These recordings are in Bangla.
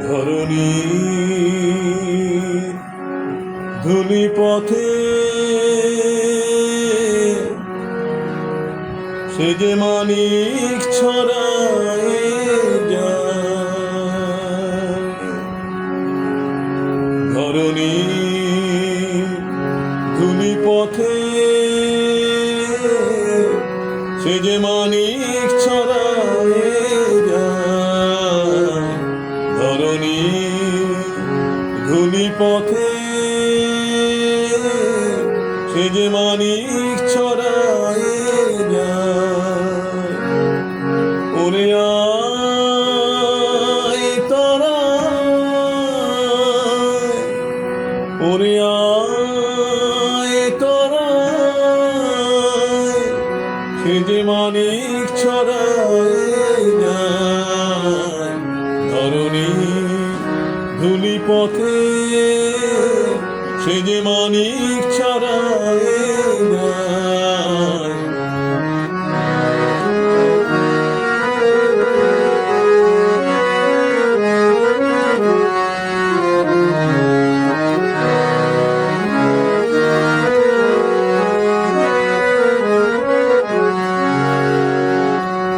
ধরণী ধুলি পথে সে যে মানিক ছড়ায় যায়। ধরণী ধুলি পথে সে যে মানিক ছড়ায় যায়। ধরণী ধুলি পথে সে যে মানিক ছড়ায় যায়। ওরে আয় তোরা, ওরে আয় তোরা, সে যে মানিক ছড়ায় যায়। ধরণী ধুলি পথে সে যে মানিক ছড়ায় যায়।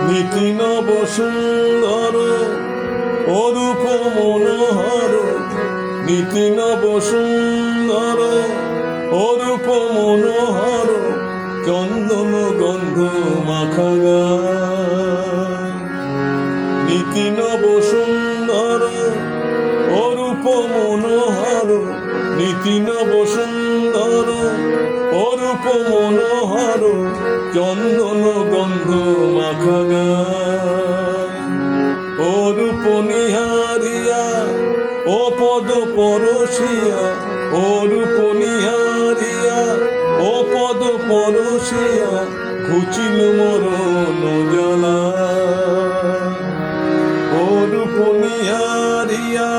নীতি নব সুন্দর অরূপ মনোহর, নীতি নব সুন্দর অরূপ মনোহর, চন্দন গন্ধ মাখা গায়। নীতি নব সুন্দর অরূপ মনোহর, নীতি নব সুন্দর অরূপ মনোহর, চন্দন গন্ধ মাখা গায়। অরূপ নিহারিয়া ও পদ পরশিয়া, অরূপ নিহারিয়া ও পদ পরশিয়া, ঘুচিল মরণ জ্বালা। অরূপ নিহারিয়া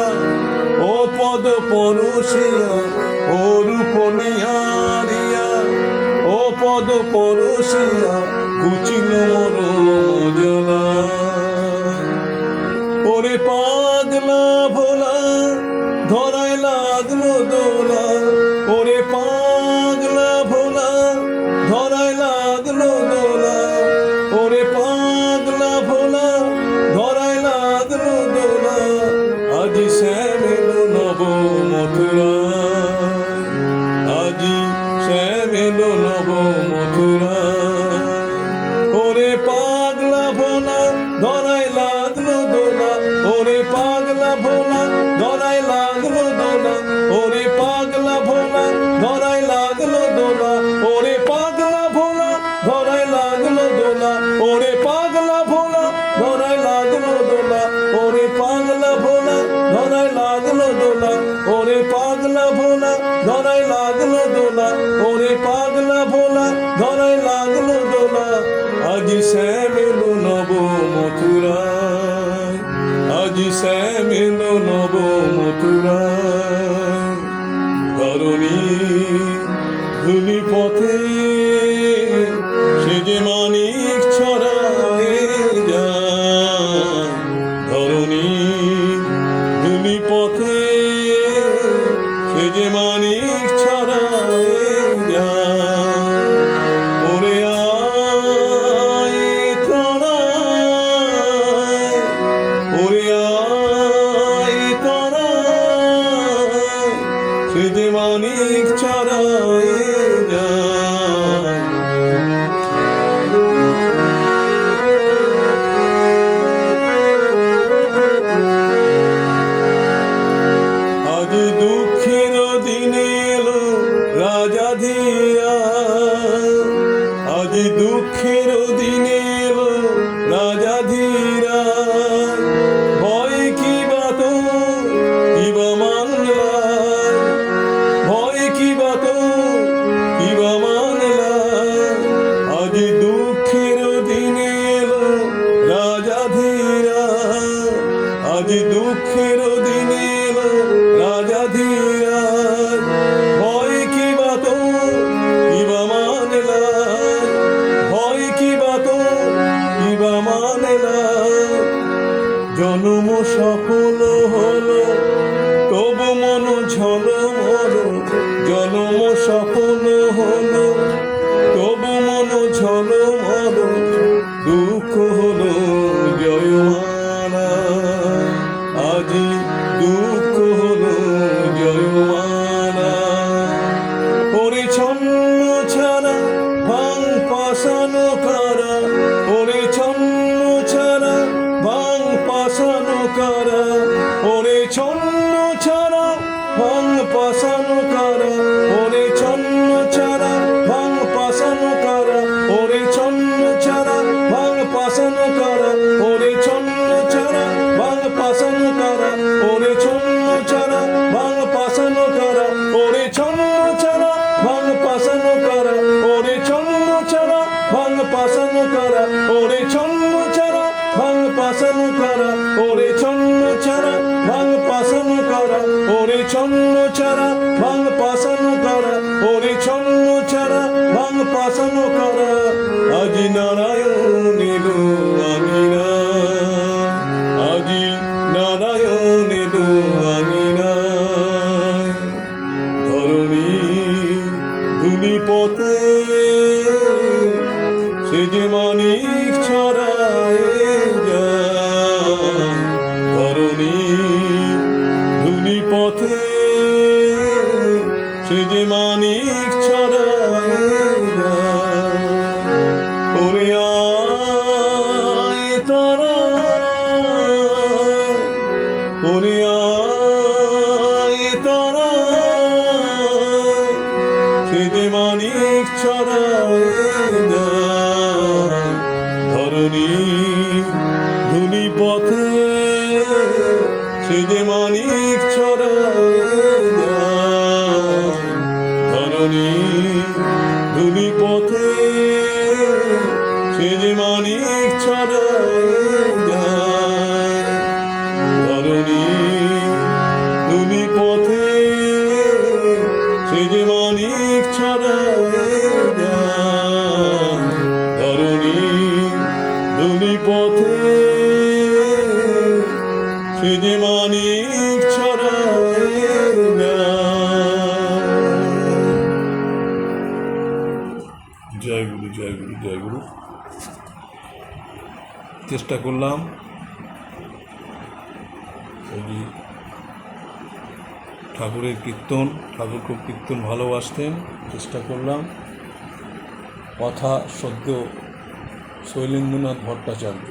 ও পদ পরশিয়া, অরূপ নিহারিয়া ও পদ পরশিয়া, ঘুচিল মরণ জ্বালা। ওরে পাগলা ভোলা ধরায় লাগলো দোলা, ওরে পাগলা ভোলা ধরায় লাগলো দোলা, ওরে পাগলা ভোলা ধরায় লাগলো দোলা। আজি শ্যাম এলো নব মথুরায়, আজি শ্যাম এলো নব মথুরায়। ওরে পাগলা ভোলা ধরায় লাগলো দোলা, ওরে পাগলা ভোলা ধরায় লাগলো দোলা, ওরে পাগলা ভোলা ধরায় লাগলো দোলা, ওরে পাগলা ভোলা ধরায় লাগলো দোলা, ওরে পাগলা ভোলা ধরায় লাগলো দোলা, ওরে পাগলা ভোলা ধরায় লাগলো দোলা, ওরে পাগলা ভোলা ধরায় লাগলো দোলা, ওরে পাগলা ভোলা ধরায় লাগলো দোলা। আজি শ্যাম এলো নব মথুরায়, আজি শ্যাম এলো নব মথুরায়। ধরণী ধুলি পথে সে যে মানিক ছড়ায় যায়। ধরণী ধুলি পথে সে যে মানিক ছড়ায় যায়। ওরে আয় তোরা, ওরে আয় তোরা, সে যে মানিক ছড়ায় যায়। জন্ম সফল হলো তবু মন ঝলমল, জন্ম সফল হলো তবু মন ঝলমল, দুঃখ হলো জয়মানা, আজি দুঃখ হলো জয়মানা। ওরে ছন্ন ছাড়া ভাঙ পাশানো কারা, ওরে ছন্ন ছাড়া ভাঙ পাশানো কারা, ওরে ছন্ন ছাড়া ভাঙ পাশানো কারা, ওরে ছন্ন ছাড়া ভাঙ পাশানো কারা, ওরে ছন্ন ছাড়া ভাঙ পাশানো কারা, ওরে ছন্ন ছাড়া ভাঙ পাশানো কারা, ওরে ছন্ন ছাড়া ভাঙ পাশানো কারা, ওরে ছন্ন ছাড়া ভাঙ পাশানো কারা, ওরে ছন্ন ছাড়া ভাঙ পাশানো কারা, ওরে ছন্ন ছাড়া ভাঙ পাশানো কারা, ওরে ছন্ন ছাড়া ভাঙ পাশানো কারা, ওরে ছন্ন ছাড়া ভাঙ পাশানো কারা, ওরে ছন্ন ছাড়া ভাঙ পাশানো কারা। আজি নারায়ণ এলো আমিনা, আজি নারায়ণ এলো আমিনা, ধরণী ধুলি পথে সে যে মানিক ছড়ায় যায়, ধরণী ধুলি পথে সে যে মানিক ছড়ায় যায়। ওরে আয় তারা, ওরে আয় তারা, সে যে মানিক ছড়ায় যায়, ধরণী ধুলি পথে সে যে মানিক ছড়ায় যায়, ধরণী ধুলি পথে সে যে মানিক ছড়ায় যায়, ধরণী ধুলি পথে সে যে মানিক ছড়ায় যায়, ধরণী ধুলি পথে সে যে মানিক ছড়ায় যায়। জয় গুরু, জয় গুরু, জয় গুরু। চেষ্টা করলাম ঠাকুরের কীর্তন, ঠাকুর খুব কীর্তন ভালোবাসতেন, চেষ্টা করলাম। কথা সদ্য শৈলেন্দ্রনাথ ভট্টাচার্য।